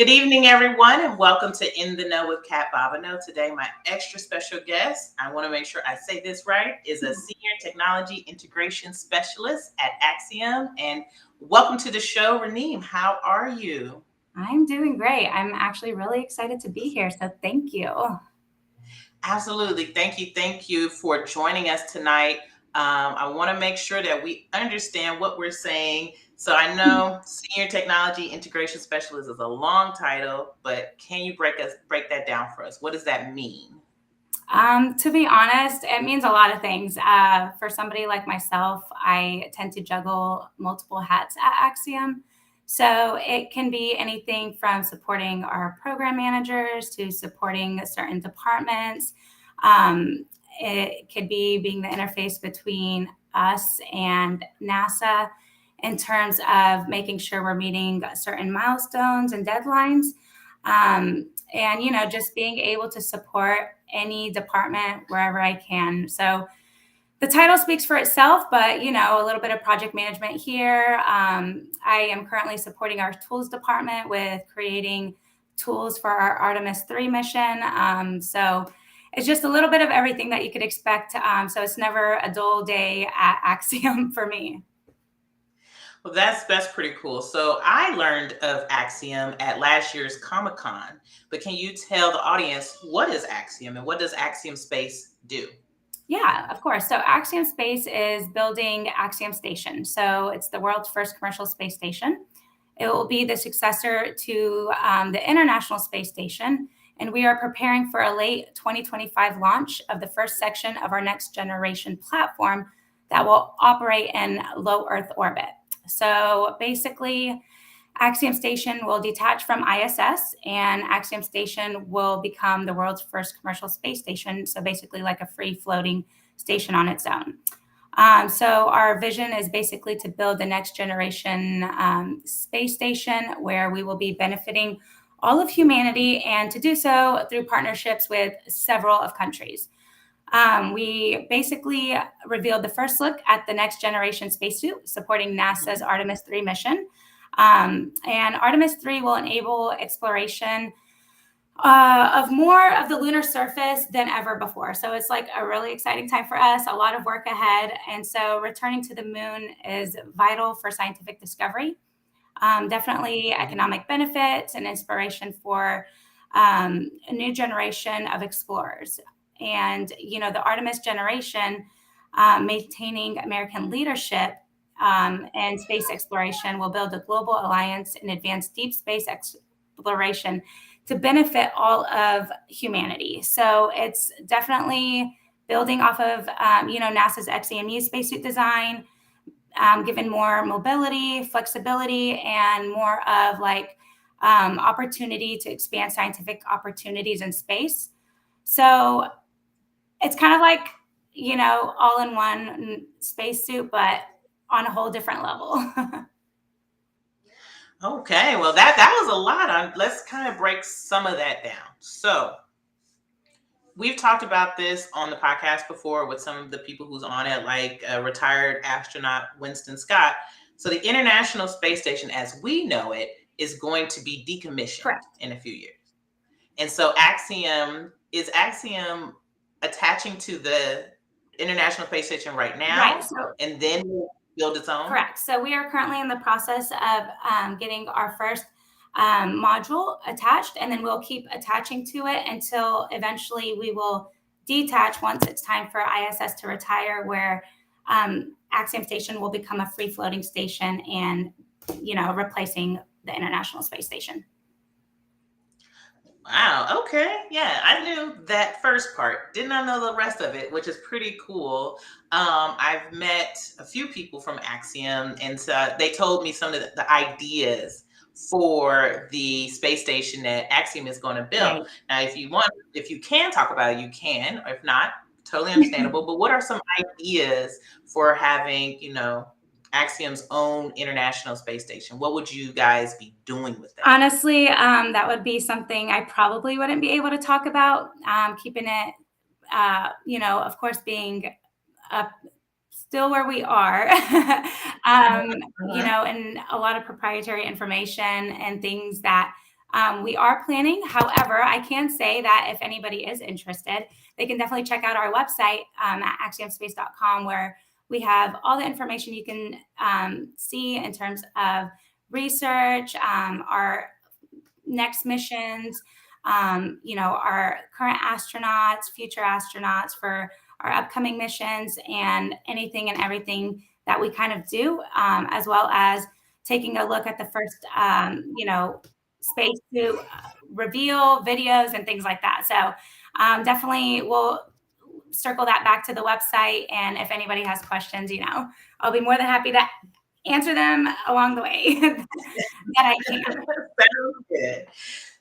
Good evening, everyone, and welcome to In the Know with CaT Bobino. Today, my extra special guest, I want to make sure I say this right, is a Senior Technology Integration Specialist at Axiom. And welcome to the show, Raneem. How are you? I'm doing great. I'm actually really excited to be here. So thank you. Absolutely. Thank you. Thank you for joining us tonight. I want to make sure that we understand what we're saying. So I know Senior Technology Integration Specialist is a long title, but can you break that down for us? What does that mean? To be honest, it means a lot of things. For somebody like myself, I tend to juggle multiple hats at Axiom. So it can be anything from supporting our program managers to supporting certain departments. Um, it could be being the interface between us and NASA in terms of making sure we're meeting certain milestones and deadlines. And just being able to support any department wherever I can. So the title speaks for itself, but a little bit of project management here. I am currently supporting our tools department with creating tools for our Artemis 3 mission. So it's just a little bit of everything that you could expect. So it's never a dull day at Axiom for me. Well, that's pretty cool. So I learned of Axiom at last year's Comic Con, but can you tell the audience what is Axiom and what does Axiom Space do? Yeah, of course. So Axiom Space is building Axiom Station. So it's the world's first commercial space station. It will be the successor to the International Space Station. And we are preparing for a late 2025 launch of the first section of our next generation platform that will operate in low Earth orbit. So basically, Axiom Station will detach from ISS, and Axiom Station will become the world's first commercial space station. So basically, like a free floating station on its own. So our vision is basically to build the next generation space station where we will be benefiting all of humanity, and to do so through partnerships with several of countries. We basically revealed the first look at the next generation spacesuit supporting NASA's Artemis 3 mission. And Artemis 3 will enable exploration of more of the lunar surface than ever before. So it's like a really exciting time for us, a lot of work ahead. And so returning to the moon is vital for scientific discovery. Definitely economic benefits and inspiration for a new generation of explorers. And, the Artemis generation, maintaining American leadership and space exploration, will build a global alliance and advance deep space exploration to benefit all of humanity. So it's definitely building off of, NASA's XEMU spacesuit design, given more mobility, flexibility, and more of opportunity to expand scientific opportunities in space. So it's kind of like, all in one spacesuit, but on a whole different level. Okay, well that was a lot. Let's kind of break some of that down. So we've talked about this on the podcast before with some of the people who's on it, like retired astronaut Winston Scott. So the International Space Station, as we know it, is going to be decommissioned Correct. in a few years. And so Axiom attaching to the International Space Station right now, Right. So and then build its own? correct. So we are currently in the process of getting our first module attached, and then we'll keep attaching to it until eventually we will detach once it's time for ISS to retire, where Axiom Station will become a free floating station and, replacing the International Space Station. Wow. Okay. Yeah, I knew that first part. Did not know the rest of it, which is pretty cool. I've met a few people from Axiom, and so they told me some of the ideas for the space station that Axiom is going to build. Right. Now, if you can talk about it, you can. Or if not, totally understandable. But what are some ideas for having, Axiom's own International Space Station? What would you guys be doing with that? Honestly, that would be something I probably wouldn't be able to talk about. Keeping it, of course, being still where we are, and a lot of proprietary information and things that We are planning. However, I can say that if anybody is interested, they can definitely check out our website at axiomspace.com, where we have all the information you can see in terms of research, our next missions, our current astronauts, future astronauts for our upcoming missions, and anything and everything that we kind of do, as well as taking a look at the first, spacesuit reveal videos and things like that. So definitely we'll circle that back to the website. And if anybody has questions, I'll be more than happy to answer them along the way that I can. Sounds good.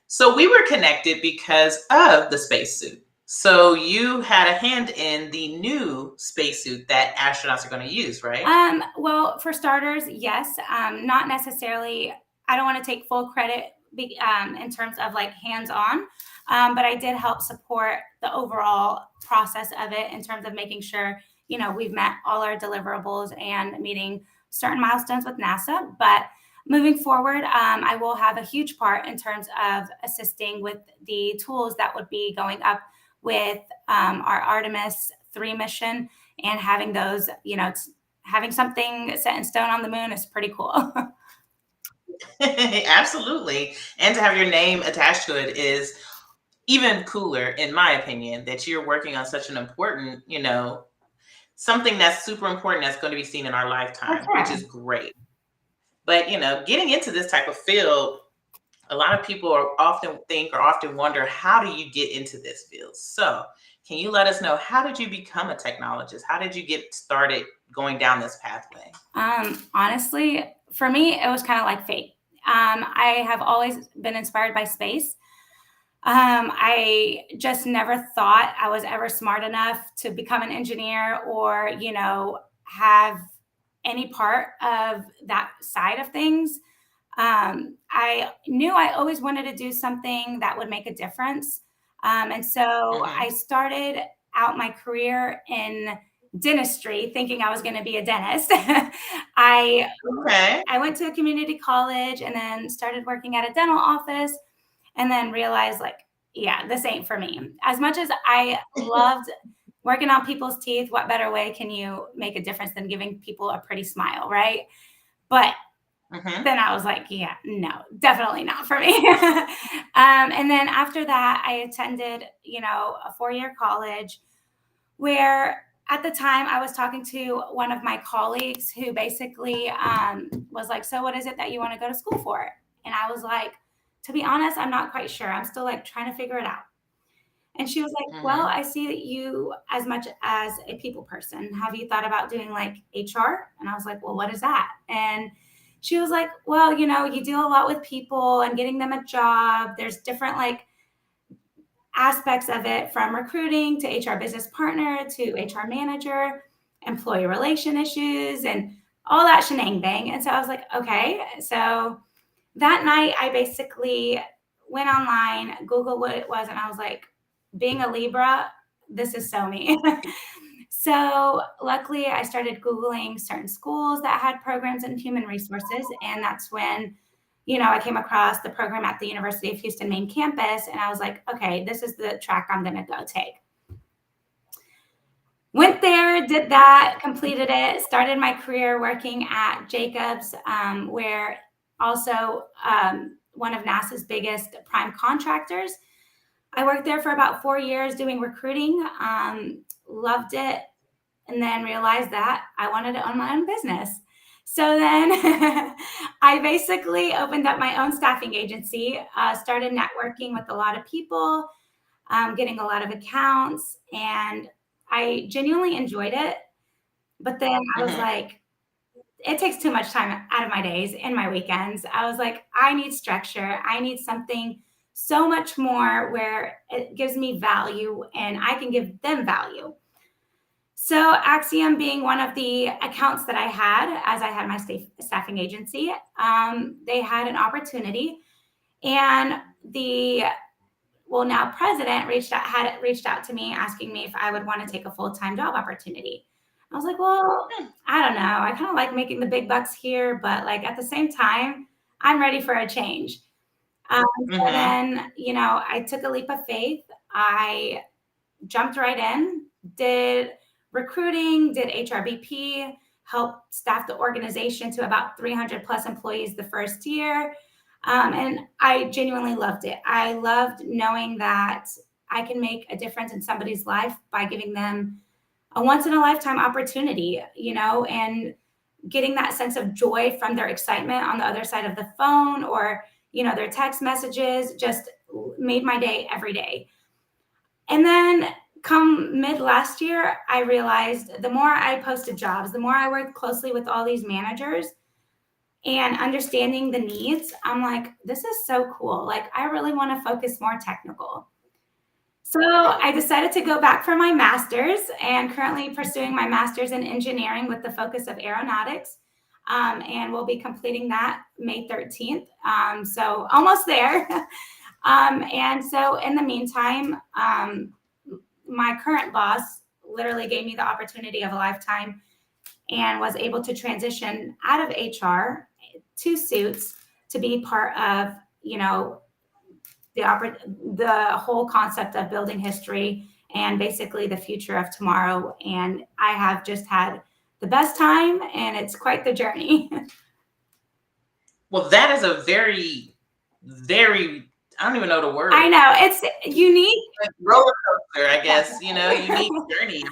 So we were connected because of the spacesuit. So you had a hand in the new spacesuit that astronauts are going to use, right? Well, for starters, yes. Not necessarily. I don't want to take full credit in terms of like hands-on, but I did help support the overall process of it in terms of making sure we've met all our deliverables and meeting certain milestones with NASA. But moving forward, I will have a huge part in terms of assisting with the tools that would be going up with our Artemis 3 mission, and having those, having something set in stone on the moon is pretty cool. Absolutely. And to have your name attached to it is even cooler, in my opinion, that you're working on such an important, something that's super important that's going to be seen in our lifetime, Sure. which is great. But, getting into this type of field, a lot of people often wonder, how do you get into this field? So can you let us know, how did you become a technologist? How did you get started going down this pathway? Honestly, for me, it was kind of like fate. I have always been inspired by space. I just never thought I was ever smart enough to become an engineer or, have any part of that side of things. I knew I always wanted to do something that would make a difference. And so I Mm-hmm. started out my career in dentistry thinking I was going to be a dentist. Okay. I went to a community college and then started working at a dental office, and then realized, like, yeah, this ain't for me. As much as I loved working on people's teeth, what better way can you make a difference than giving people a pretty smile, right? But Mm-hmm. then I was like, yeah, no, definitely not for me. And then after that, I attended, a 4-year college where at the time I was talking to one of my colleagues who basically was like, so what is it that you want to go to school for? And I was like, to be honest, I'm not quite sure. I'm still like trying to figure it out. And she was like, well, Mm-hmm. I see that you, as much as a people person, have you thought about doing like HR? And I was like, well, what is that? And she was like, well, you deal a lot with people and getting them a job. There's different like aspects of it, from recruiting to HR business partner to HR manager, employee relation issues, and all that shenang bang. And so I was like, okay. So that night, I basically went online, Googled what it was, and I was like, being a Libra, this is so me. So luckily, I started Googling certain schools that had programs in human resources. And that's when, I came across the program at the University of Houston main campus. And I was like, okay, this is the track I'm going to go take. Went there, did that, completed it, started my career working at Jacobs, where also one of NASA's biggest prime contractors. I worked there for about 4 years doing recruiting, loved it, and then realized that I wanted to own my own business. So then I basically opened up my own staffing agency, started networking with a lot of people, getting a lot of accounts, and I genuinely enjoyed it. But then I was Mm-hmm. like, it takes too much time out of my days and my weekends. I was like, I need structure. I need something so much more where it gives me value and I can give them value. So Axiom being one of the accounts that I had, as I had my staffing agency, they had an opportunity, and the now president had reached out to me asking me if I would want to take a full-time job opportunity. I was like, well, I don't know. I kind of like making the big bucks here, but like at the same time, I'm ready for a change. So Mm-hmm. then, I took a leap of faith. I jumped right in, did recruiting, did HRBP, helped staff the organization to about 300 plus employees the first year. And I genuinely loved it. I loved knowing that I can make a difference in somebody's life by giving them a once in a lifetime opportunity, and getting that sense of joy from their excitement on the other side of the phone, or, their text messages just made my day every day. And then come mid last year, I realized the more I posted jobs, the more I worked closely with all these managers and understanding the needs, I'm like, this is so cool. Like, I really want to focus more technical. So I decided to go back for my master's, and currently pursuing my master's in engineering with the focus of aeronautics. And we'll be completing that May 13th. So almost there. And so in the meantime, my current boss literally gave me the opportunity of a lifetime and was able to transition out of HR to suits to be part of, the whole concept of building history and basically the future of tomorrow. And I have just had the best time, and it's quite the journey. Well, that is a very, very, I don't even know the I word. know it's unique. Like roller coaster, I guess, Definitely. unique journey.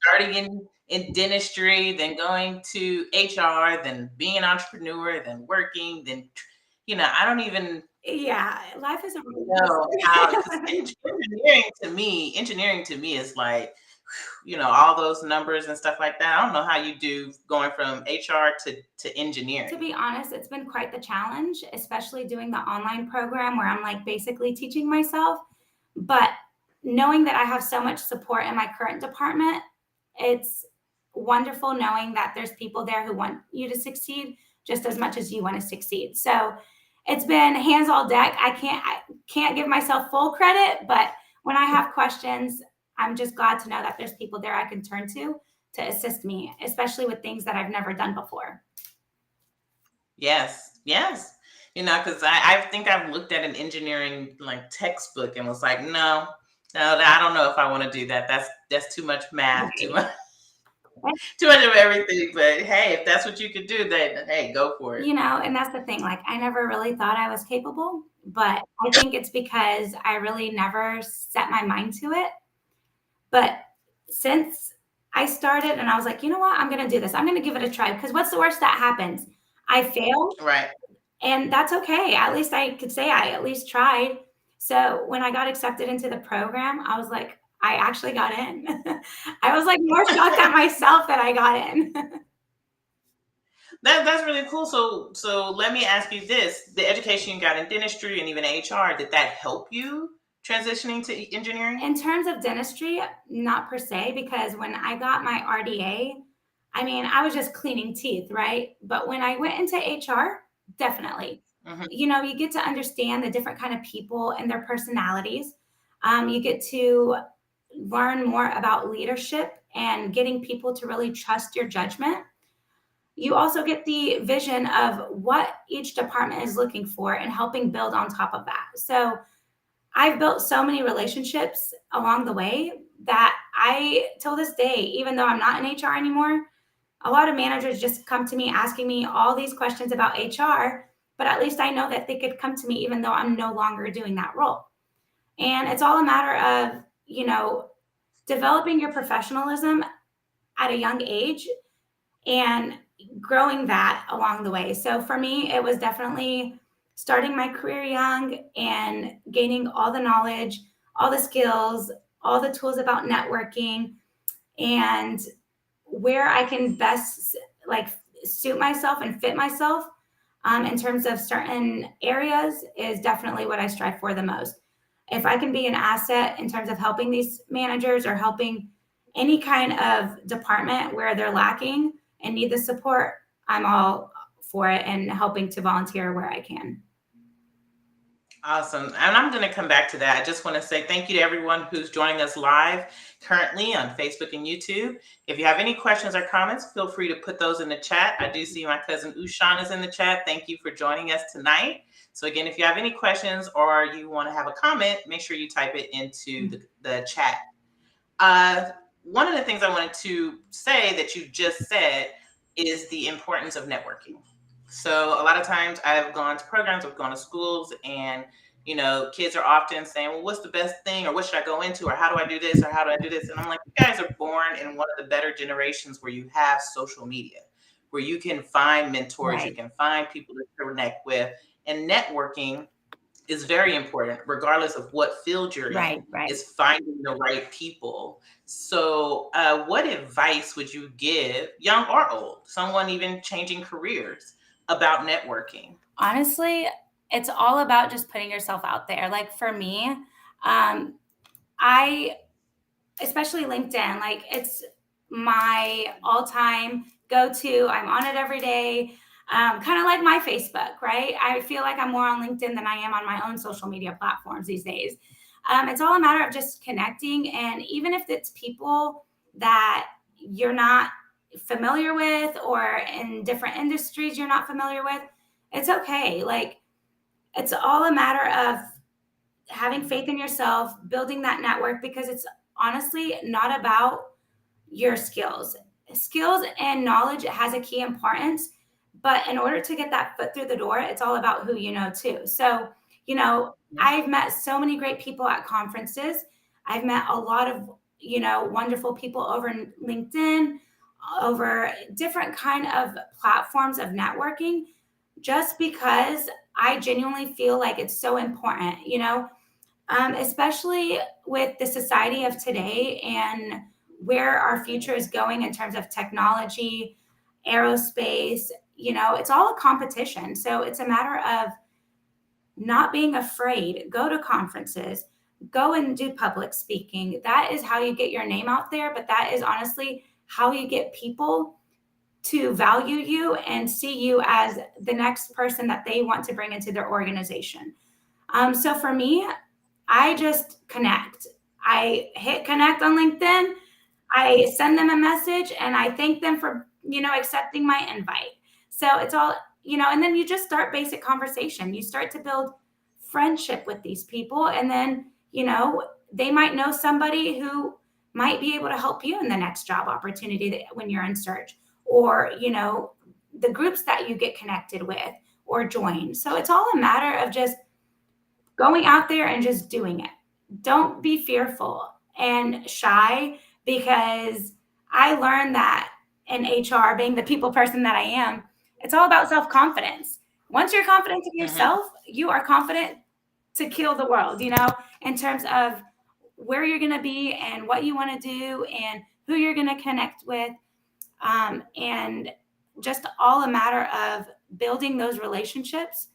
Starting in dentistry, then going to HR, then being an entrepreneur, then working, then I don't even Yeah, life is a roller know how, because coaster. engineering to me is like, all those numbers and stuff like that. I don't know how you do going from HR to To engineering. be honest, it's been quite the challenge, especially doing the online program where I'm like basically teaching myself. But knowing that I have so much support in my current department, it's wonderful knowing that there's people there who want you to succeed just as much as you want to succeed. So it's been hands all deck. I can't give myself full credit, but when I have questions, I'm just glad to know that there's people there I can turn to assist me, especially with things that I've never done before. Yes, yes. Because I think I've looked at an engineering like textbook and was like, no, no, I don't know if I want to do that. That's too much math, too Right. much, too much of everything. But hey, if that's what you could do, then hey, go for it. And that's the thing. Like, I never really thought I was capable, but I think it's because I really never set my mind to it. But since I started and I was like, you know what, I'm going to do this, I'm going to give it a try, because what's the worst that happens? I fail, Right. and that's okay. At least I could say I at least tried. So when I got accepted into the program, I was like, I actually got in. I was like more shocked at myself that I got in. That's really cool. So let me ask you this: the education you got in dentistry and even HR, did that help you transitioning to engineering? In terms of dentistry, not per se, because when I got my RDA, I mean, I was just cleaning teeth, right? But when I went into HR, definitely. Hmm. You get to understand the different kind of people and their personalities. You get to learn more about leadership and getting people to really trust your judgment. You also get the vision of what each department is looking for and helping build on top of that. So I've built so many relationships along the way that till this day, even though I'm not in HR anymore, a lot of managers just come to me asking me all these questions about HR, but at least I know that they could come to me even though I'm no longer doing that role. And it's all a matter of, developing your professionalism at a young age and growing that along the way. So for me, it was definitely starting my career young and gaining all the knowledge, all the skills, all the tools about networking, and where I can best like suit myself and fit myself in terms of certain areas is definitely what I strive for the most. If I can be an asset in terms of helping these managers or helping any kind of department where they're lacking and need the support, I'm all for it and helping to volunteer where I can. Awesome. And I'm going to come back to that. I just want to say thank you to everyone who's joining us live currently on Facebook and YouTube. If you have any questions or comments, feel free to put those in the chat. I do see my cousin Ushan is in the chat. Thank you for joining us tonight. So again, if you have any questions or you want to have a comment, make sure you type it into the chat. One of the things I wanted to say that you just said is the importance of networking. So a lot of times I've gone to programs, I've gone to schools, and kids are often saying, well, what's the best thing, or what should I go into, or how do I do this, or how do I do this? And I'm like, you guys are born in one of the better generations where you have social media, where you can find mentors, you Right. can find people to connect with, and networking is very important, regardless of what field you're in, Right. Right. is finding the right people. So, what advice would you give, young or old, someone even changing careers, about networking? Honestly, it's all about just putting yourself out there. Like for me, I especially LinkedIn, like it's my all-time go-to. I'm on it every day. Kind of like my Facebook, right? I feel like I'm more on LinkedIn than I am on my own social media platforms these days. It's all a matter of just connecting, and even if it's people that you're not familiar with or in different industries you're not familiar with, it's okay. Like it's all a matter of having faith in yourself, building that network, because it's honestly not about your skills. Skills and knowledge has a key importance, but in order to get that foot through the door, it's all about who you know too. So, I've met so many great people at conferences. I've met a lot of, wonderful people over LinkedIn, over different kind of platforms of networking, just because I genuinely feel like it's so important, especially with the society of today and where our future is going in terms of technology, aerospace. It's all a competition. So it's a matter of not being afraid. Go to conferences, go and do public speaking. That is how you get your name out there, but that is honestly how you get people to value you and see you as the next person that they want to bring into their organization. So for me, I just connect. I hit connect on LinkedIn. I send them a message and I thank them for, accepting my invite. So it's all, and then you just start basic conversation. You start to build friendship with these people. And then, they might know somebody who might be able to help you in the next job opportunity when you're in search, or, the groups that you get connected with or join. So it's all a matter of just going out there and just doing it. Don't be fearful and shy, because I learned that in HR, being the people person that I am, it's all about self confidence. Once you're confident in Mm-hmm. yourself, you are confident to kill the world, in terms of where you're going to be and what you want to do and who you're going to connect with. And just all a matter of building those relationships.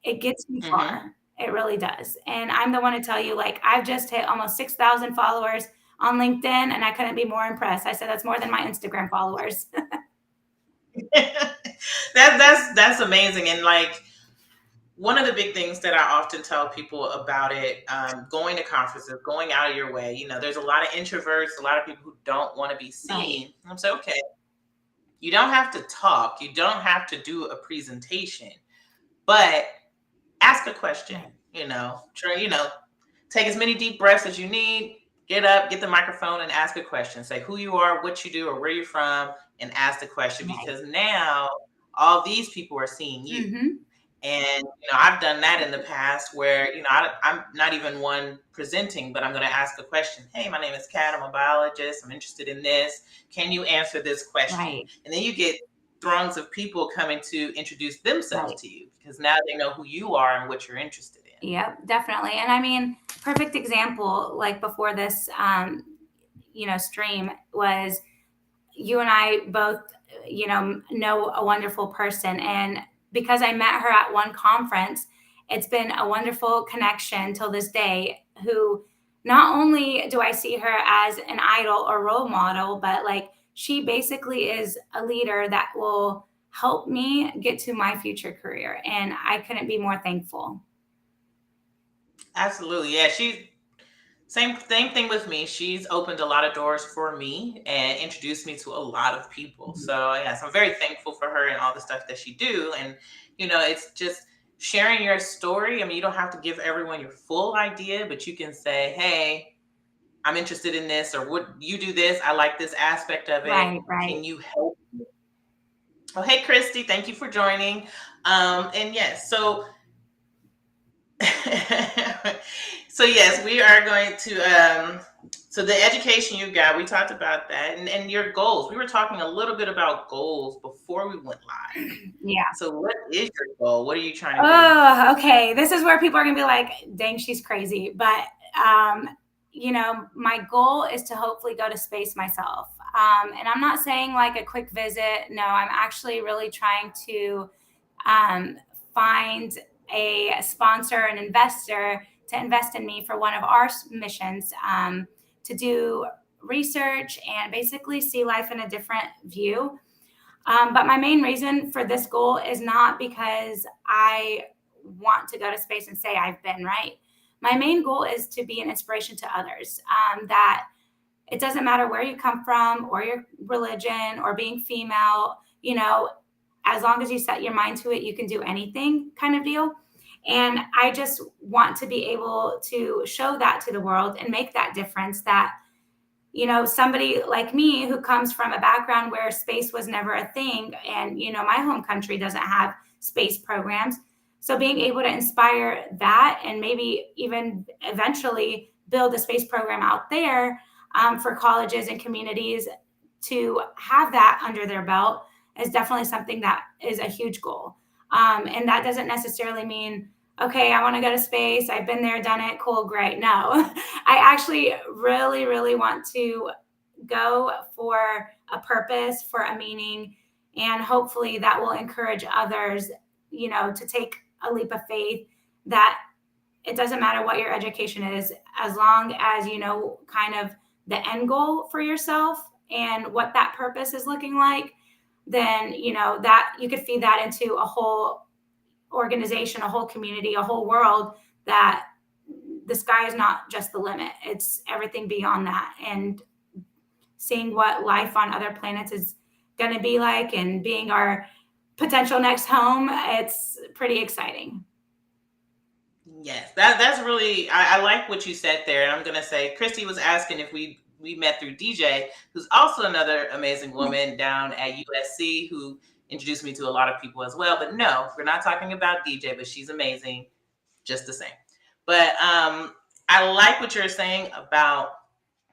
It gets me Mm-hmm. far. It really does. And I'm the one to tell you, like, I've just hit almost 6,000 followers on LinkedIn, and I couldn't be more impressed. I said that's more than my Instagram followers. That's amazing. And like, one of the big things that I often tell people about it, going to conferences, going out of your way. There's a lot of introverts, a lot of people who don't want to be Right, seen. I'm so okay. You don't have to talk. You don't have to do a presentation, but ask a question. right, Try, take as many deep breaths as you need. Get up, get the microphone, and ask a question. Say who you are, what you do, or where you're from, and ask the question, right. because now all these people are seeing you. Mm-hmm. And I've done that in the past where I'm not even one presenting, but I'm going to ask a question. Hey, my name is CaT. I'm a biologist. I'm interested in this. Can you answer this question? Right, And then you get throngs of people coming to introduce themselves right. to you, because now they know who you are and what you're interested in. Yep, definitely. And I mean, perfect example, like before this, stream was you and I both, know a wonderful person. And because I met her at one conference, it's been a wonderful connection till this day. Who not only do I see her as an idol or role model, but like she basically is a leader that will help me get to my future career. And I couldn't be more thankful. Absolutely. Yeah, same thing with me. She's opened a lot of doors for me and introduced me to a lot of people. Mhm. So yes, I'm very thankful for her and all the stuff that she do. And it's just sharing your story. I mean, you don't have to give everyone your full idea, but you can say, "Hey, I'm interested in this," or "What you do this? I like this aspect of it. Right, right. Can you help?" Oh, hey, Christy, thank you for joining. And yes, so so yes, we are going to so the education you got, we talked about that, and your goals. We were talking a little bit about goals before we went live. Yeah. So what is your goal? What are you trying to do? Oh, okay. This is where people are going to be like, dang, she's crazy. But, my goal is to hopefully go to space myself. And I'm not saying like a quick visit. No, I'm actually really trying to um, find a sponsor, an investor to invest in me for one of our missions, to do research and basically see life in a different view. But my main reason for this goal is not because I want to go to space and say I've been right. My main goal is to be an inspiration to others, that it doesn't matter where you come from or your religion or being female, as long as you set your mind to it, you can do anything kind of deal. And I just want to be able to show that to the world and make that difference that somebody like me who comes from a background where space was never a thing, and my home country doesn't have space programs. So being able to inspire that and maybe even eventually build a space program out there, for colleges and communities to have that under their belt is definitely something that is a huge goal. And that doesn't necessarily mean, okay, I want to go to space. I've been there, done it. Cool, great. No, I actually really, really want to go for a purpose, for a meaning, and hopefully that will encourage others, to take a leap of faith that it doesn't matter what your education is, as long as you know kind of the end goal for yourself and what that purpose is looking like, then that you could feed that into a whole organization, a whole community, a whole world, that the sky is not just the limit. It's everything beyond that. And seeing what life on other planets is going to be like and being our potential next home, it's pretty exciting. Yes, that's really I like what you said there. And I'm gonna say Christy was asking if we met through DJ, who's also another amazing woman down at USC who introduced me to a lot of people as well. But no, we're not talking about DJ, but she's amazing just the same. But I like what you're saying about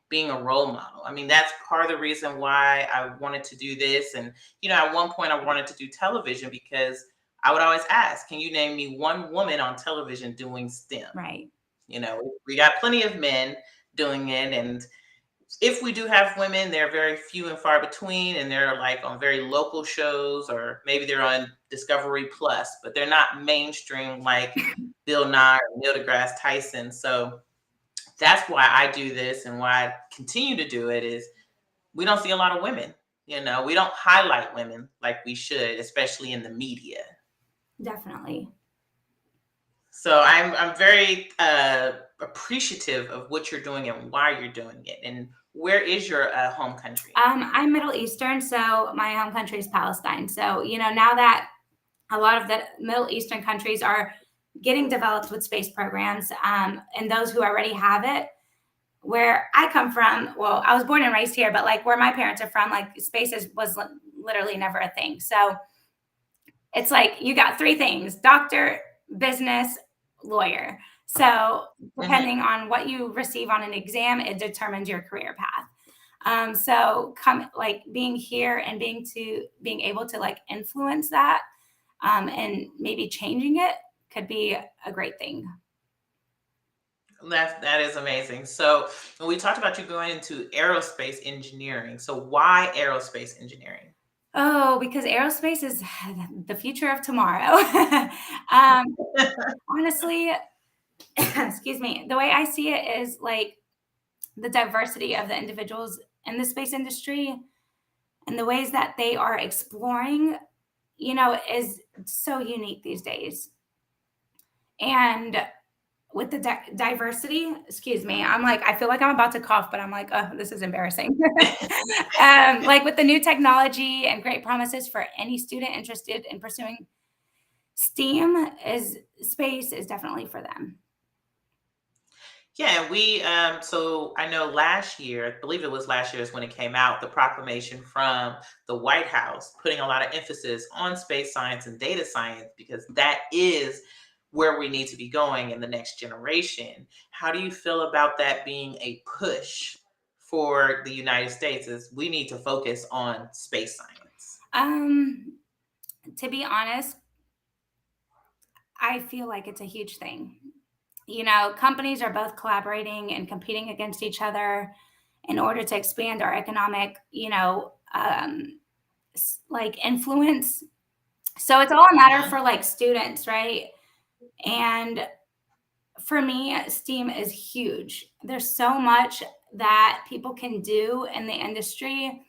being a role model. I mean, that's part of the reason why I wanted to do this. And, at one point I wanted to do television because I would always ask, can you name me one woman on television doing STEM? Right. We got plenty of men doing it. And if we do have women, they're very few and far between. And they're like on very local shows, or maybe they're on Discovery Plus, but they're not mainstream like Bill Nye or Neil deGrasse Tyson. So that's why I do this and why I continue to do it is we don't see a lot of women. We don't highlight women like we should, especially in the media. Definitely. So I'm very appreciative of what you're doing and why you're doing it. And where is your home country? I'm Middle Eastern, so my home country is Palestine. So, now that a lot of the Middle Eastern countries are getting developed with space programs, and those who already have it, where I come from, well, I was born and raised here, but like where my parents are from, like was literally never a thing. So it's like you got three things: doctor, business, lawyer. So Mhm. depending on what you receive on an exam, it determines your career path. So come like being here and being able to like influence that, and maybe changing it could be a great thing. That is amazing. So when we talked about you going into aerospace engineering, so why aerospace engineering? Oh, because aerospace is the future of tomorrow. um, Honestly, excuse me, the way I see it is like the diversity of the individuals in the space industry and the ways that they are exploring, is so unique these days. And with the diversity, excuse me, I'm like, I feel like I'm about to cough, but I'm like, oh, this is embarrassing. Like with the new technology and great promises for any student interested in pursuing STEAM, is space is definitely for them. Yeah, we so I know last year, I believe it was last year is when it came out, the proclamation from the White House putting a lot of emphasis on space science and data science because that is where we need to be going in the next generation. How do you feel about that being a push for the United States as we need to focus on space science? To be honest, I feel like it's a huge thing. You know, companies are both collaborating and competing against each other in order to expand our economic, like influence. So it's all a matter Hmm. for like students, right? And for me, STEAM is huge. There's so much that people can do in the industry,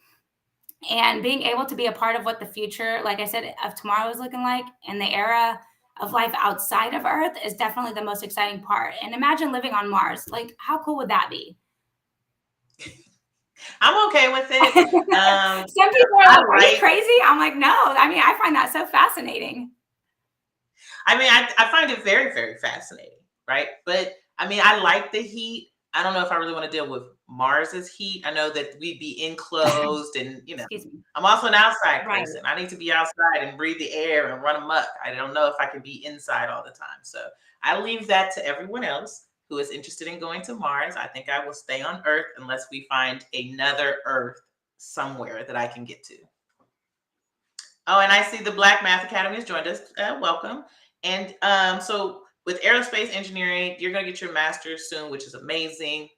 and being able to be a part of what the future, like I said, of tomorrow is looking like in the era of life outside of Earth is definitely the most exciting part. And imagine living on Mars. Like, how cool would that be? I'm okay with it. Some people are I like, are you like crazy? I'm like, no. I mean, I find that so fascinating. I mean, I find it very, very fascinating, right? But I mean, I like the heat. I don't know if I really want to deal with Mars's heat. I know that we'd be enclosed, and Excuse me. I'm also an outside Right. person. I need to be outside and breathe the air and run amok. I don't know if I can be inside all the time. So I leave that to everyone else who is interested in going to Mars. I think I will stay on Earth unless we find another Earth somewhere that I can get to. Oh, and I see the Black Math Academy has joined us. Welcome. And so with aerospace engineering, you're going to get your master's soon, which is amazing.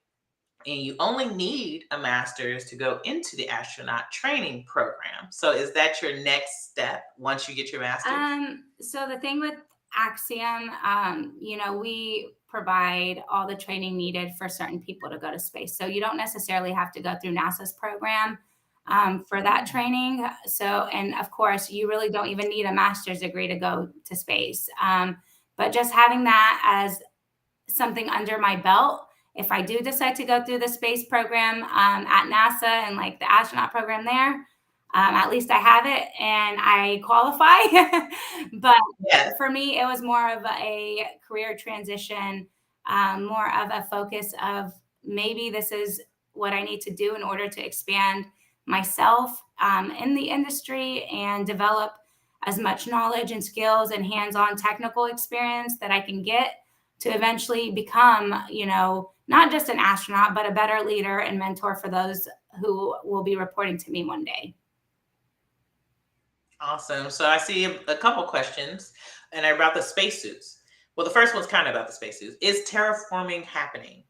And you only need a master's to go into the astronaut training program. So is that your next step once you get your master's? So the thing with Axiom, we provide all the training needed for certain people to go to space. So you don't necessarily have to go through NASA's program for that training. So, and of course, you really don't even need a master's degree to go to space. But just having that as something under my belt, if I do decide to go through the space program at NASA and like the astronaut program there, at least I have it and I qualify. But Yes. for me, it was more of a career transition, more of a focus of maybe this is what I need to do in order to expand myself in the industry and develop as much knowledge and skills and hands-on technical experience that I can get to eventually become, not just an astronaut, but a better leader and mentor for those who will be reporting to me one day. Awesome. So I see a couple questions and they're about the spacesuits. Well, the first one's kind of about the spacesuits. Is terraforming happening?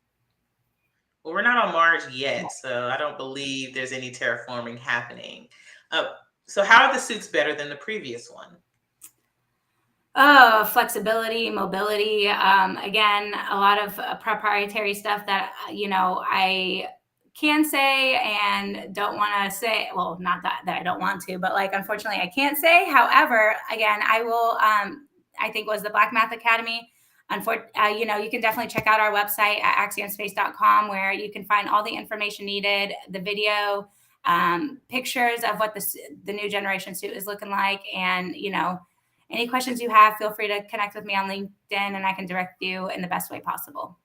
Well, we're not on Mars yet, so I don't believe there's any terraforming happening. Uh, so how are the suits better than the previous one? Oh, flexibility, mobility. Again, a lot of proprietary stuff that, I can say and don't want to say. Well, not that I don't want to, but like, unfortunately, I can't say. However, again, I will, I think was the Black Math Academy. You can definitely check out our website at axiomspace.com where you can find all the information needed, the video, pictures of what the new generation suit is looking like. And, any questions you have, feel free to connect with me on LinkedIn and I can direct you in the best way possible.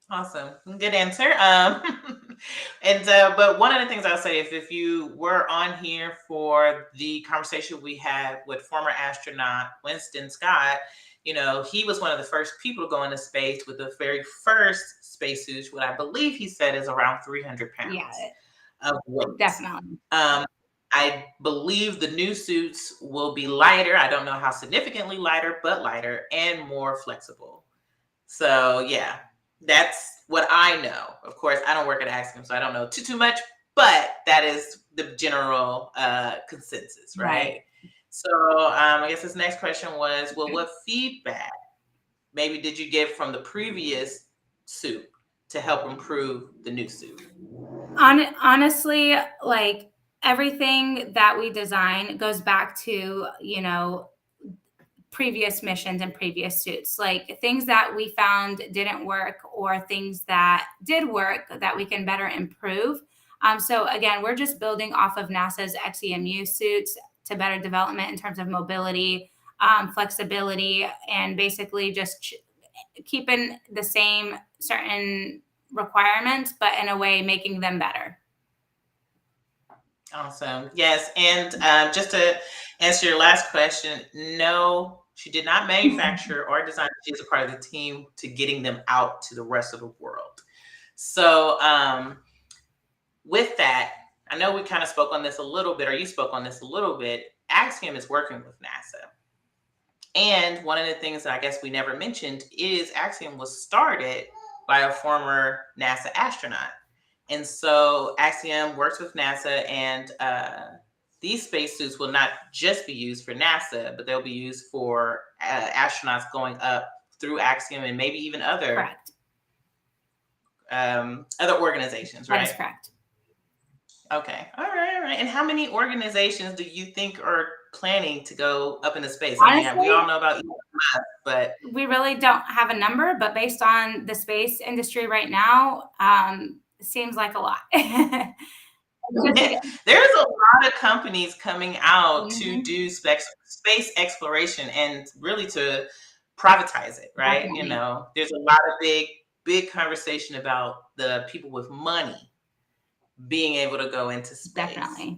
Awesome. Good answer. And but one of the things I'll say is if you were on here for the conversation we had with former astronaut Winston Scott, he was one of the first people to go into space with the very first spacesuit, what I believe he said is around 300 Yeah, pounds of weight. definitely. Um, I believe the new suits will be lighter. I don't know how significantly lighter, but lighter and more flexible. So yeah, that's what I know. Of course, I don't work at Axiom, so I don't know too much, but that is the general consensus, Right. right? So I guess this next question was, well, what feedback maybe did you get from the previous suit to help improve the new suit? Honestly, like everything that we design goes back to, previous missions and previous suits, like things that we found didn't work or things that did work that we can better improve. So again, we're just building off of NASA's XEMU suits to better development in terms of mobility, flexibility, and basically just keeping the same certain requirements, but in a way making them better. Awesome. Yes. And just to answer your last question, no, she did not manufacture or design. She is a part of the team to getting them out to the rest of the world. So with that, I know we kind of spoke on this a little bit, or you spoke on this a little bit. Axiom is working with NASA. And one of the things that I guess we never mentioned is Axiom was started by a former NASA astronaut. And so Axiom works with NASA, and these spacesuits will not just be used for NASA, but they'll be used for astronauts going up through Axiom and maybe even other organizations, right? That is correct. Okay. All right. And how many organizations do you think are planning to go up into space? Honestly, I mean, we all know about Elon Musk, but we really don't have a number, but based on the space industry right now, it seems like a lot. There's a lot of companies coming out to do space exploration and really to privatize it, right? Definitely. You know, there's a lot of big conversation about the people with money being able to go into space. Definitely.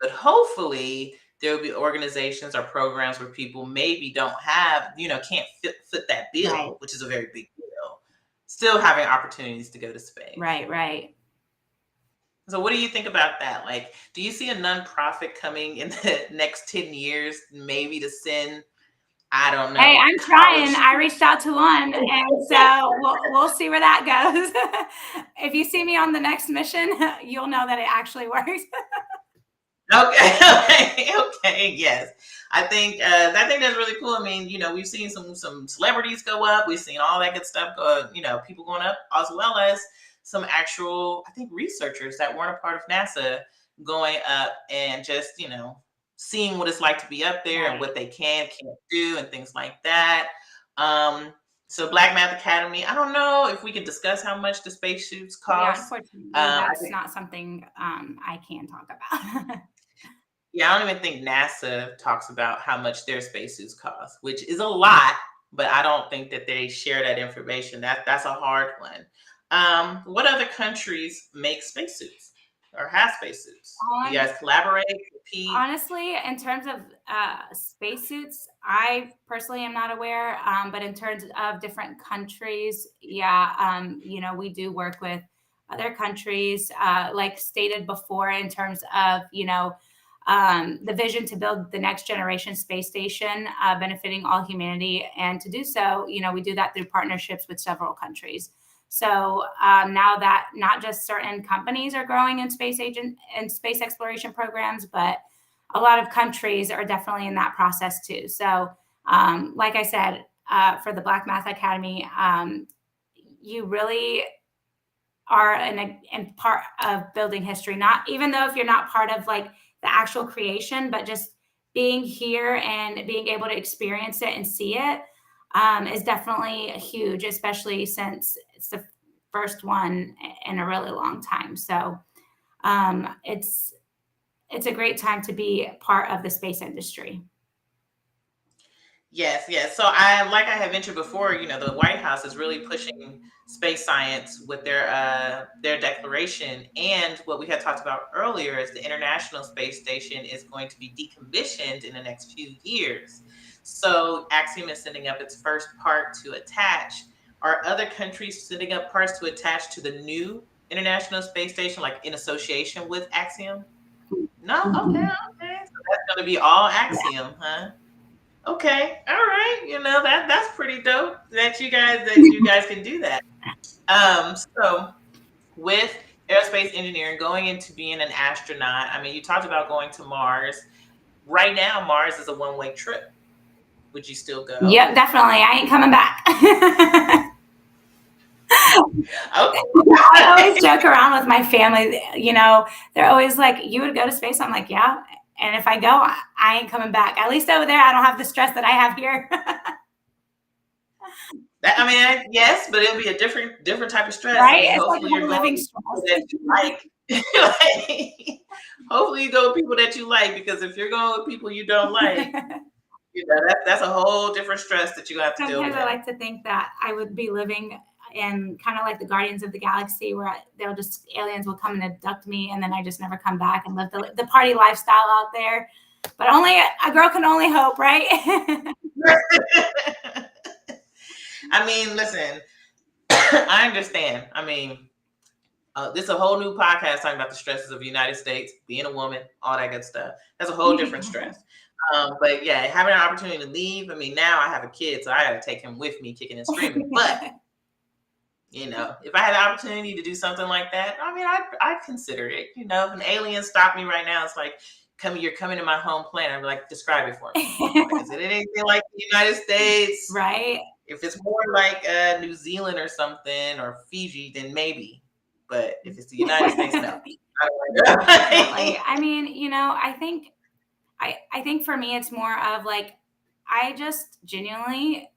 But hopefully there will be organizations or programs where people maybe don't have, can't fit that bill, Right. which is a very big deal, still having opportunities to go to space. Right. So what do you think about that? Like, do you see a nonprofit coming in the next 10 years, maybe to send, I don't know. Hey, I'm trying. I reached out to one, and so we'll see where that goes. If you see me on the next mission, you'll know that it actually works. Okay, yes. I think that's really cool. I mean, we've seen some celebrities go up. We've seen all that good stuff go. People going up, as well as some actual, I think, researchers that weren't a part of NASA going up and just seeing what it's like to be up there and what they can't do and things like that. So Black Math Academy, I don't know if we can discuss how much the spacesuits cost. Yeah, unfortunately, that's not something I can talk about. Yeah, I don't even think NASA talks about how much their spacesuits cost, which is a lot, but I don't think that they share that information. That's a hard one. What other countries make spacesuits or have spacesuits? Do you guys collaborate, compete? Honestly, in terms of spacesuits, I personally am not aware. But in terms of different countries, yeah, we do work with other countries, like stated before, in terms of the vision to build the next generation space station, benefiting all humanity, and to do so, we do that through partnerships with several countries. So now that not just certain companies are growing in space exploration programs, but a lot of countries are definitely in that process too. So like I said, for the Black Math Academy, you really are in part of building history. Not even though if you're not part of like the actual creation, but just being here and being able to experience it and see it is definitely huge, especially since it's the first one in a really long time. So it's a great time to be part of the space industry. Yes. So I have mentioned before, the White House is really pushing space science with their declaration. And what we had talked about earlier is the International Space Station is going to be decommissioned in the next few years. So Axiom is setting up its first part to attach. Are other countries setting up parts to attach to the new International Space Station, like in association with Axiom? No? Okay. So that's going to be all Axiom, huh? Okay, all right. That's pretty dope that you guys can do that. So with aerospace engineering, going into being an astronaut, I mean, you talked about going to Mars. Right now, Mars is a one-way trip. Would you still go? Yep, definitely. I ain't coming back. Okay. I always joke around with my family. They're always like, "You would go to space?" I'm like, "Yeah." And if I go, I ain't coming back. At least over there, I don't have the stress that I have here. Yes, but it'll be a different type of stress. I Right? mean, It's like hopefully you're no going living with people stress. that you like. Like, hopefully you go with people that you like, because if you're going with people you don't like, that's a whole different stress that you have to deal Sometimes with. I like to think that I would be living in kind of like the Guardians of the Galaxy, where aliens will come and abduct me, and then I just never come back and live the party lifestyle out there. But only a girl can only hope, right? I mean, listen, I understand. I mean, this is a whole new podcast talking about the stresses of the United States, being a woman, all that good stuff. That's a whole different stress. But yeah, having an opportunity to leave. I mean, now I have a kid, so I got to take him with me, kicking and screaming. But if I had the opportunity to do something like that, I mean, I'd consider it. If an alien stopped me right now, it's like, you're coming to my home planet. I'd be like, describe it for me. Like, is it anything like the United States? Right. If it's more like New Zealand or something, or Fiji, then maybe. But if it's the United States, no. Definitely. I mean, I think for me, it's more of like, I just genuinely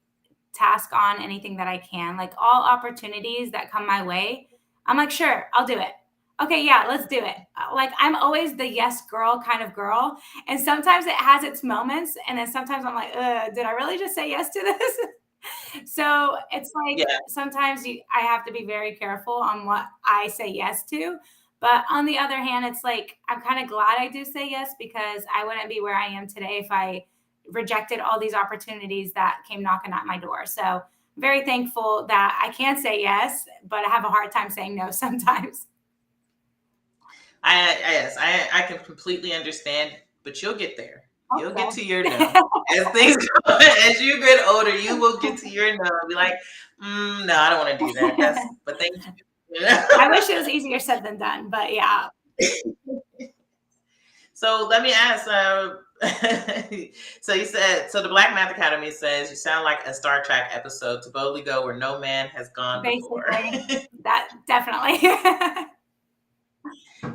task on anything that I can, like all opportunities that come my way. I'm like, sure, I'll do it. Okay, yeah, let's do it. Like, I'm always the yes girl kind of girl. And sometimes it has its moments. And then sometimes I'm like, did I really just say yes to this? So it's like, sometimes I have to be very careful on what I say yes to. But on the other hand, it's like, I'm kind of glad I do say yes, because I wouldn't be where I am today if I rejected all these opportunities that came knocking at my door. So I'm very thankful that I can say yes, but I have a hard time saying no sometimes. I can completely understand, but you'll get there. You'll get to your no. As things go, as you get older, you will get to your no. Be like, no, I don't want to do that. But thank you. I wish it was easier said than done, but yeah. So let me ask. So you said, so the Black Math Academy says you sound like a Star Trek episode, to boldly go where no man has gone before. That definitely.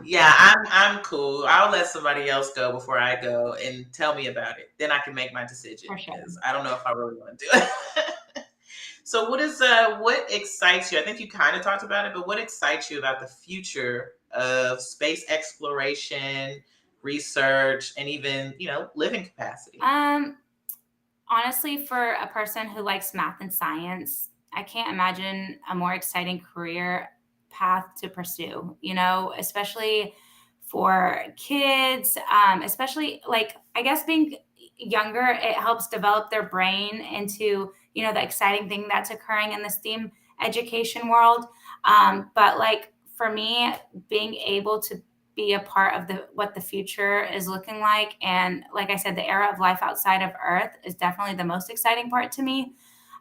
Yeah, I'm cool. I'll let somebody else go before I go, and tell me about it. Then I can make my decision, because I don't know if I really want to do it. So what excites you? I think you kind of talked about it, but what excites you about the future of space exploration, research, and even, living capacity? Honestly, for a person who likes math and science, I can't imagine a more exciting career path to pursue, especially for kids, especially, like, I guess being younger, it helps develop their brain into, the exciting thing that's occurring in the STEAM education world. But like, for me, being able to be a part of what the future is looking like, and like I said, the era of life outside of Earth is definitely the most exciting part to me.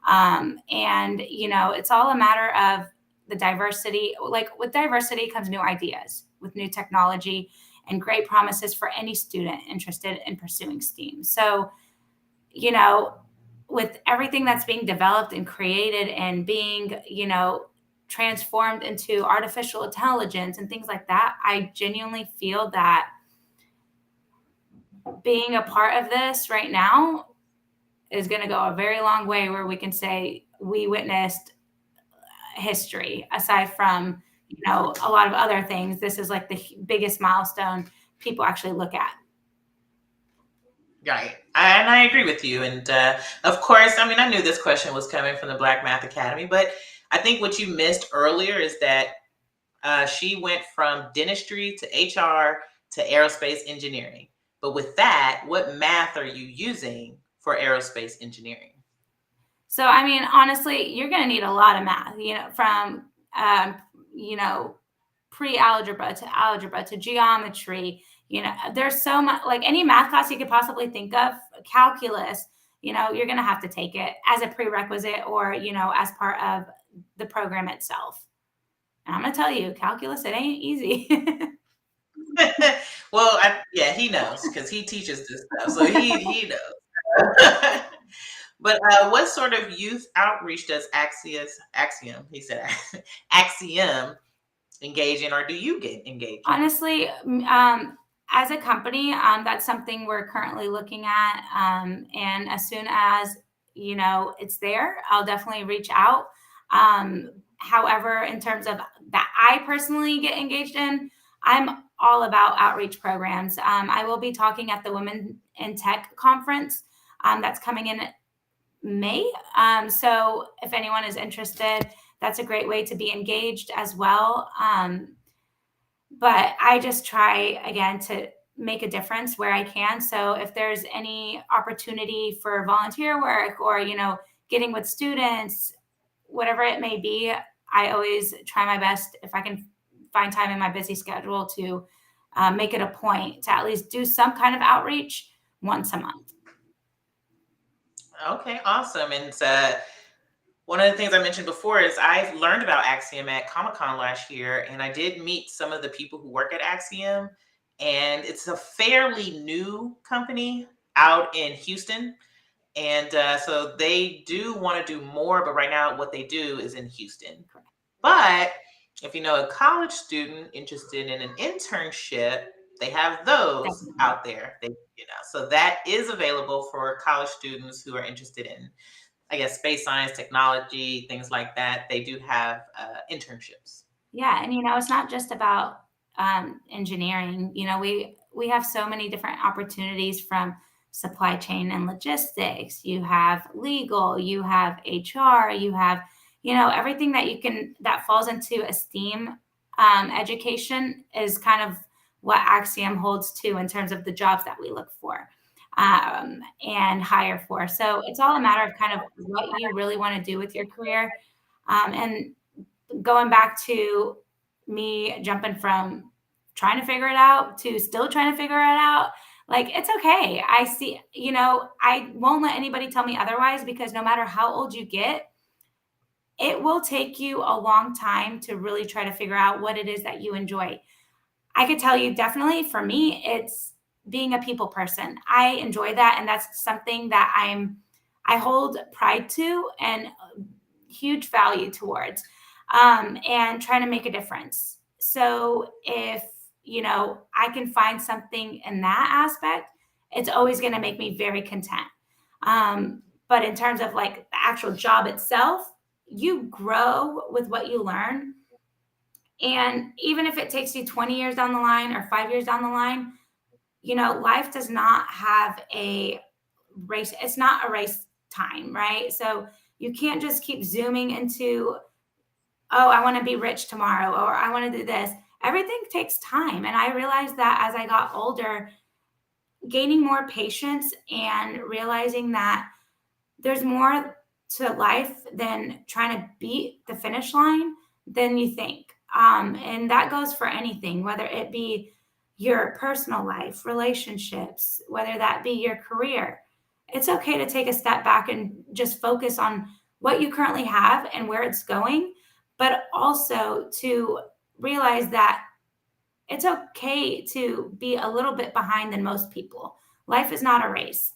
And it's all a matter of the diversity. Like, with diversity comes new ideas, with new technology, and great promises for any student interested in pursuing STEAM. So, with everything that's being developed and created and being, transformed into artificial intelligence and things like that, I genuinely feel that being a part of this right now is going to go a very long way, where we can say we witnessed history. Aside from, a lot of other things, this is like the biggest milestone people actually look at. Right. And I agree with you. And of course, I mean, I knew this question was coming from the Black Math Academy, but I think what you missed earlier is that she went from dentistry to HR to aerospace engineering. But with that, what math are you using for aerospace engineering? So, I mean, honestly, you're going to need a lot of math, from, pre-algebra to algebra to geometry. There's so much, like any math class you could possibly think of, calculus, you're going to have to take it as a prerequisite, or, as part of the program itself. And I'm going to tell you, calculus, it ain't easy. Well, he knows, because he teaches this stuff. So he knows. But what sort of youth outreach does Axiom, he said, Axiom engage in, or do you get engaged in? Honestly, as a company, that's something we're currently looking at. And as soon as, it's there, I'll definitely reach out. However, in terms of that I personally get engaged in, I'm all about outreach programs. I will be talking at the Women in Tech conference that's coming in May. So if anyone is interested, that's a great way to be engaged as well. But I just try again to make a difference where I can. So if there's any opportunity for volunteer work or, getting with students, whatever it may be, I always try my best if I can find time in my busy schedule to make it a point to at least do some kind of outreach once a month. Okay, awesome. And one of the things I mentioned before is I've learned about Axiom at Comic Con last year, and I did meet some of the people who work at Axiom. And it's a fairly new company out in Houston. And so they do want to do more, but right now what they do is in Houston. But if you know a college student interested in an internship, they have those Definitely. out there. So that is available for college students who are interested in, I guess, space science, technology, things like that. They do have internships. Yeah, and it's not just about engineering. We have so many different opportunities from supply chain and logistics. You have legal, you have HR, you have everything that you can that falls into a STEAM education is kind of what Axiom holds to in terms of the jobs that we look for and hire for. So it's all a matter of kind of what you really want to do with your career. And going back to me jumping from trying to figure it out to still trying to figure it out, like it's okay. I see, I won't let anybody tell me otherwise, because no matter how old you get, it will take you a long time to really try to figure out what it is that you enjoy. I could tell you definitely for me, it's being a people person. I enjoy that. And that's something that I hold pride to and huge value towards, and trying to make a difference. So if, I can find something in that aspect, it's always going to make me very content. But in terms of like the actual job itself, you grow with what you learn. And even if it takes you 20 years down the line or 5 years down the line, life does not have a race. It's not a race time, right? So you can't just keep zooming into, oh, I want to be rich tomorrow, or I want to do this. Everything takes time. And I realized that as I got older, gaining more patience and realizing that there's more to life than trying to beat the finish line than you think. And that goes for anything, whether it be your personal life, relationships, whether that be your career. It's okay to take a step back and just focus on what you currently have and where it's going, but also to realize that it's okay to be a little bit behind than most people. Life is not a race.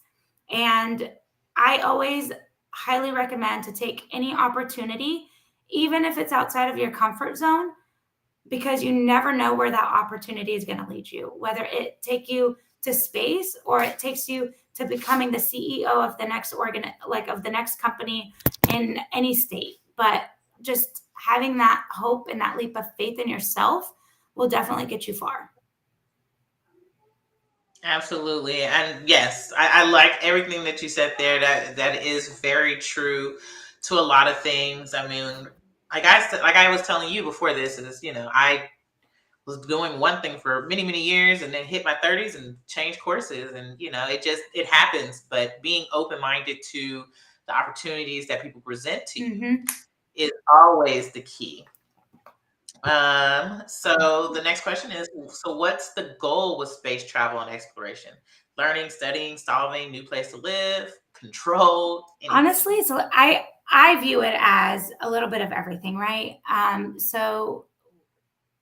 And I always highly recommend to take any opportunity, even if it's outside of your comfort zone, because you never know where that opportunity is going to lead you, whether it take you to space or it takes you to becoming the CEO of the next of the next company in any state. But just having that hope and that leap of faith in yourself will definitely get you far. Absolutely. And yes, I like everything that you said there. That is very true to a lot of things. I mean, like I was telling you before this is, I was doing one thing for many, many years and then hit my 30s and changed courses. And, it happens. But being open minded to the opportunities that people present to you Mm-hmm. is always the key. So the next question is, so what's the goal with space travel and exploration? Learning, studying, solving, new place to live, control, anything. Honestly, so I view it as a little bit of everything, right? So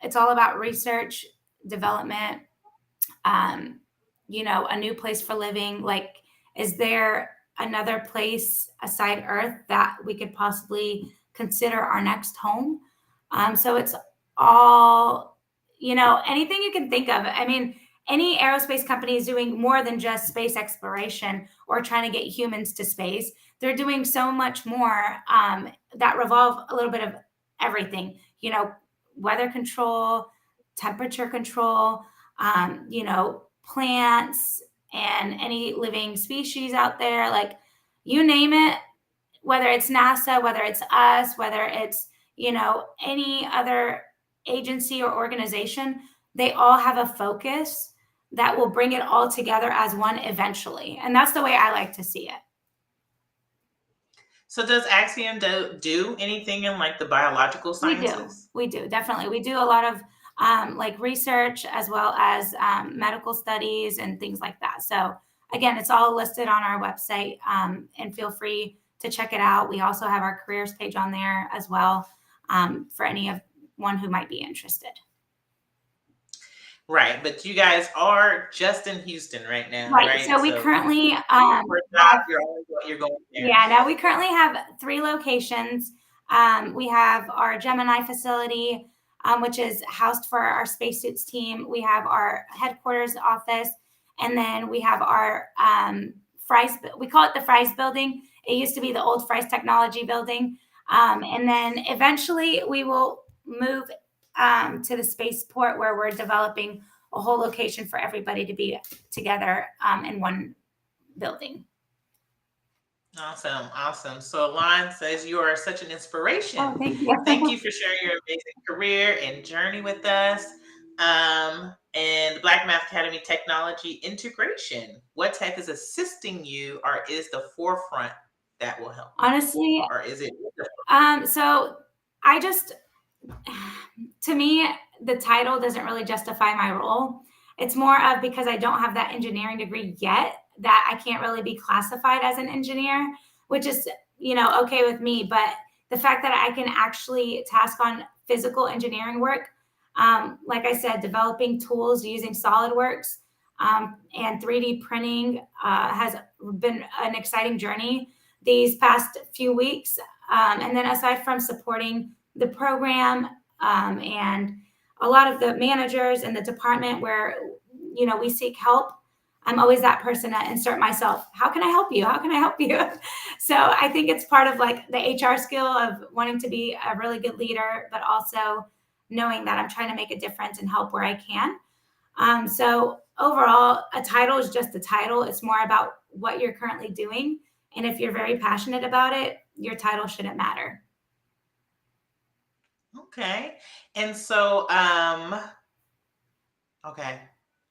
it's all about research, development, um, a new place for living. Like, is there another place aside Earth that we could possibly consider our next home? So it's all, anything you can think of. I mean, any aerospace company is doing more than just space exploration or trying to get humans to space. They're doing so much more that revolve a little bit of everything, weather control, temperature control, plants and any living species out there, like you name it, whether it's NASA, whether it's us, whether it's, any other agency or organization, they all have a focus that will bring it all together as one eventually. And that's the way I like to see it. So does Axiom do anything in like the biological sciences? We do, definitely. We do a lot of like research as well as medical studies and things like that. So again, it's all listed on our website, and feel free to check it out. We also have our careers page on there as well, for anyone who might be interested. Right, but you guys are just in Houston right now, Right. So we currently you're going there. Yeah, no, we currently have 3 locations. We have our Gemini facility, which is housed for our spacesuits team. We have our headquarters office, and then we have our Fry's. We call it the Fry's building. It used to be the old Fry's Technology building, and then eventually we will move to the spaceport where we're developing a whole location for everybody to be together in one building. Awesome. So Alon says you are such an inspiration. Oh, thank you. Thank you for sharing your amazing career and journey with us. And Black Math Academy Technology Integration. What tech is assisting you or is the forefront that will help? Honestly, or is it? So I just, to me, the title doesn't really justify my role. It's more of because I don't have that engineering degree yet that I can't really be classified as an engineer, which is, okay with me. But the fact that I can actually task on physical engineering work, like I said, developing tools using SolidWorks and 3D printing has been an exciting journey these past few weeks. And then aside from supporting the program and a lot of the managers in the department where, we seek help, I'm always that person to insert myself. How can I help you? How can I help you? So I think it's part of like the HR skill of wanting to be a really good leader, but also knowing that I'm trying to make a difference and help where I can. So overall, a title is just a title. It's more about what you're currently doing. And if you're very passionate about it, your title shouldn't matter. Okay. And so, okay.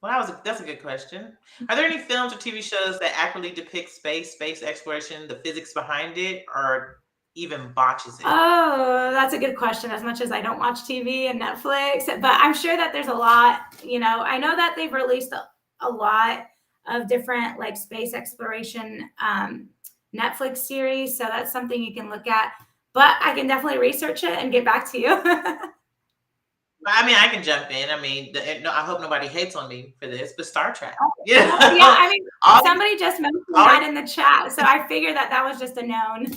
Well, that's a good question. Are there any films or TV shows that accurately depict space exploration, the physics behind it, or even botches it? Oh, that's a good question. As much as I don't watch TV and Netflix, but I'm sure that there's a lot. I know that they've released a lot of different like space exploration Netflix series, so that's something you can look at. But I can definitely research it and get back to you. I mean, I can jump in. I mean, I hope nobody hates on me for this, but Star Trek. Yeah, I mean, somebody just mentioned that in the chat, so I figured that was just a known.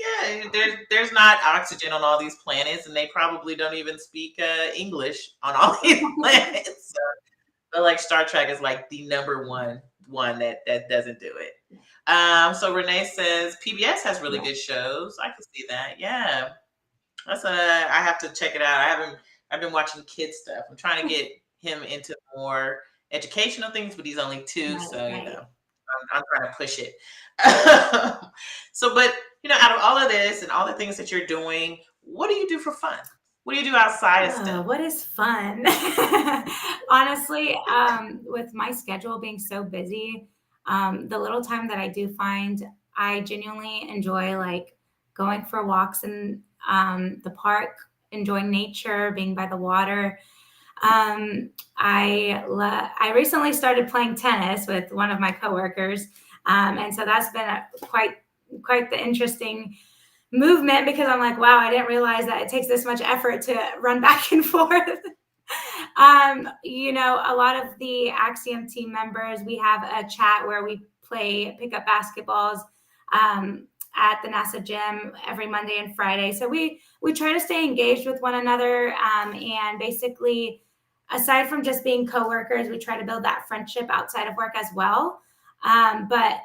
Yeah, there's not oxygen on all these planets, and they probably don't even speak English on all these planets. So, but like Star Trek is like the number one that doesn't do it. So Renee says PBS has really good shows. I can see that. Yeah. I have to check it out. I've been watching kids stuff. I'm trying to get him into more educational things, but he's only 2, so I'm trying to push it. So, but out of all of this and all the things that you're doing, what do you do for fun? What do you do outside of STEM? What is fun? Honestly, with my schedule being so busy, the little time that I do find, I genuinely enjoy like going for walks in the park, enjoying nature, being by the water. I recently started playing tennis with one of my coworkers, and so that's been quite the interesting movement because I'm like, wow, I didn't realize that it takes this much effort to run back and forth. A lot of the Axiom team members, we have a chat where we pick up basketballs at the NASA gym every Monday and Friday. So we try to stay engaged with one another and basically aside from just being coworkers, we try to build that friendship outside of work as well. But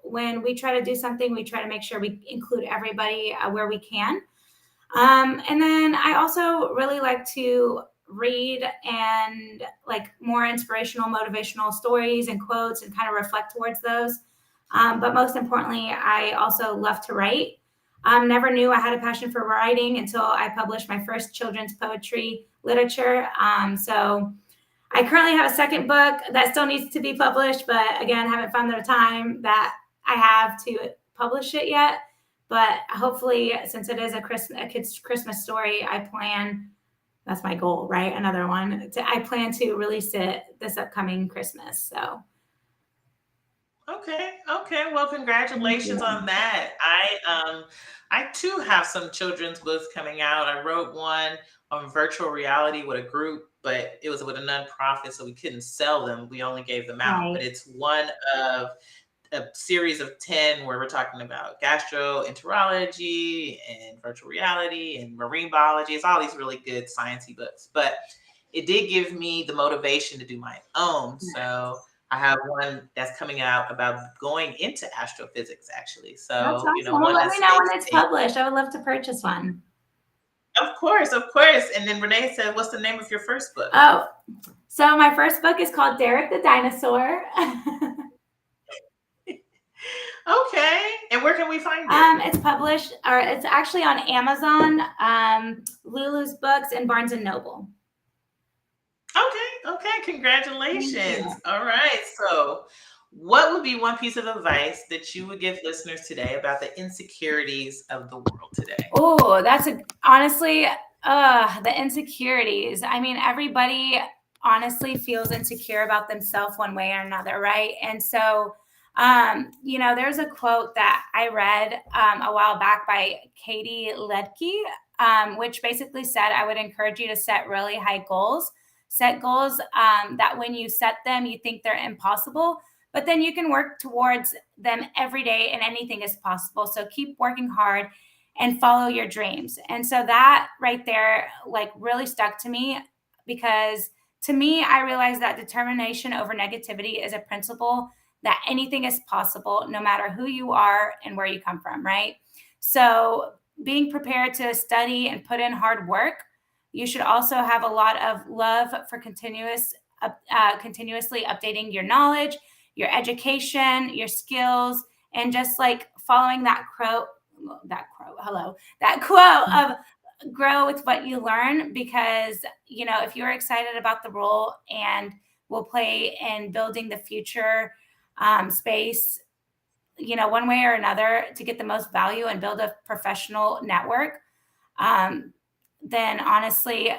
when we try to do something, we try to make sure we include everybody where we can. And then I also really like to read and like more inspirational, motivational stories and quotes and kind of reflect towards those. But most importantly, I also love to write. Never knew I had a passion for writing until I published my first children's poetry literature. So I currently have a second book that still needs to be published, but again, haven't found the time that I have to publish it yet. But hopefully, since it is a kid's Christmas story, that's my goal, right? Another one. I plan to release it this upcoming Christmas. So. Okay. Well, congratulations on that. I too have some children's books coming out. I wrote one on virtual reality with a group, but it was with a nonprofit, so we couldn't sell them. We only gave them out. Right. But it's one of a series of 10 where we're talking about gastroenterology and virtual reality and marine biology. It's all these really good sciencey books, but it did give me the motivation to do my own. So I have one that's coming out about going into astrophysics, actually. So, that's awesome. one Let that's me know when it's published. I would love to purchase one. Of course. And then Renee said, what's the name of your first book? Oh, so my first book is called Derek the Dinosaur. Okay. And where can we find it? It's published, or it's actually on Amazon, Lulu's Books, and Barnes and Noble. Okay. Congratulations. All right. So, what would be one piece of advice that you would give listeners today about the insecurities of the world today? Oh, honestly, the insecurities. I mean, everybody honestly feels insecure about themselves one way or another, right? And so, there's a quote that I read a while back by Katie Ledecky, which basically said, I would encourage you to set really high goals. Set goals that when you set them, you think they're impossible, but then you can work towards them every day and anything is possible. So keep working hard and follow your dreams. And so that right there, like, really stuck to me, because to me, I realized that determination over negativity is a principle that anything is possible, no matter who you are and where you come from, right? So being prepared to study and put in hard work, you should also have a lot of love for continuously updating your knowledge, your education, your skills, and just like following that quote of grow with what you learn. Because if you're excited about the role and will play in building the future space, one way or another, to get the most value and build a professional network, then honestly,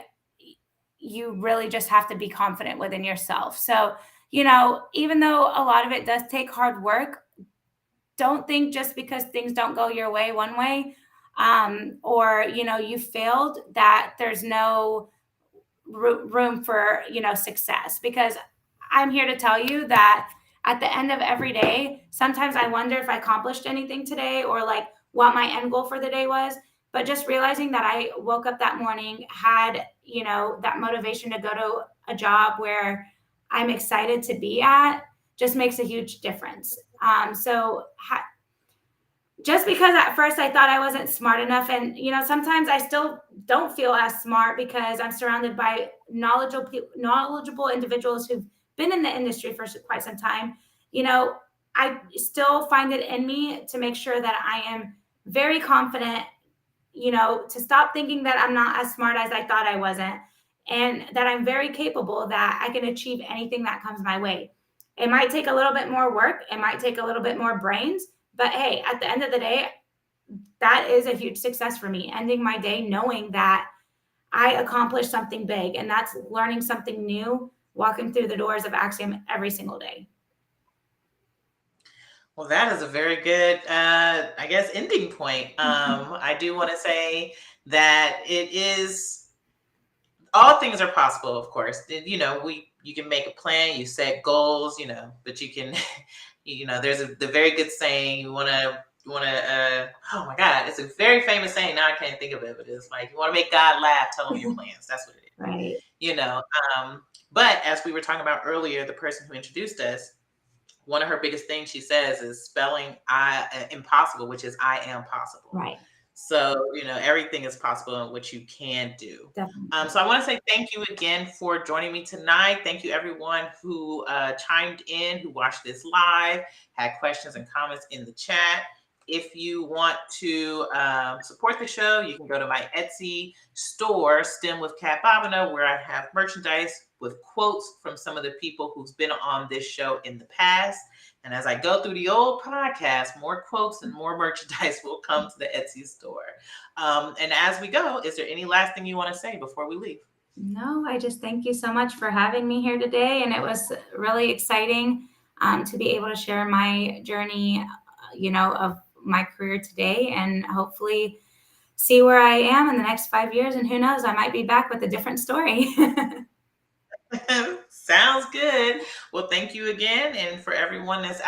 you really just have to be confident within yourself. So, even though a lot of it does take hard work, don't think just because things don't go your way one way, or, you failed, that there's no room for, success. Because I'm here to tell you that at the end of every day, sometimes I wonder if I accomplished anything today, or like what my end goal for the day was. But just realizing that I woke up that morning, had, that motivation to go to a job where I'm excited to be at, just makes a huge difference. Just because at first I thought I wasn't smart enough, and sometimes I still don't feel as smart because I'm surrounded by knowledgeable individuals who've been in the industry for quite some time. I still find it in me to make sure that I am very confident, to stop thinking that I'm not as smart as I thought I wasn't, and that I'm very capable, that I can achieve anything that comes my way. It might take a little bit more work, it might take a little bit more brains, but hey, at the end of the day, that is a huge success for me, ending my day knowing that I accomplished something big, and that's learning something new, walking through the doors of Axiom every single day. Well, that is a very good, I guess, ending point. I do want to say that it is, all things are possible, of course. You can make a plan, you set goals, but you can, there's the very good saying, you want to, oh my God, it's a very famous saying. Now I can't think of it, but it's like, you want to make God laugh, tell him your plans. That's what it is. Right. you know. But as we were talking about earlier, the person who introduced us, one of her biggest things she says is spelling impossible, which is I am possible. Right. So, everything is possible in what you can do. Definitely. So I want to say thank you again for joining me tonight. Thank you everyone who chimed in, who watched this live, had questions and comments in the chat. If you want to support the show, you can go to my Etsy store, STEM with CaT Bobino, where I have merchandise with quotes from some of the people who's been on this show in the past. And as I go through the old podcast, more quotes and more merchandise will come to the Etsy store. And as we go, is there any last thing you want to say before we leave? No, I just thank you so much for having me here today. And it was really exciting to be able to share my journey, of my career today, and hopefully see where I am in the next 5 years. And who knows, I might be back with a different story. Sounds good. Well, thank you again. And for everyone that's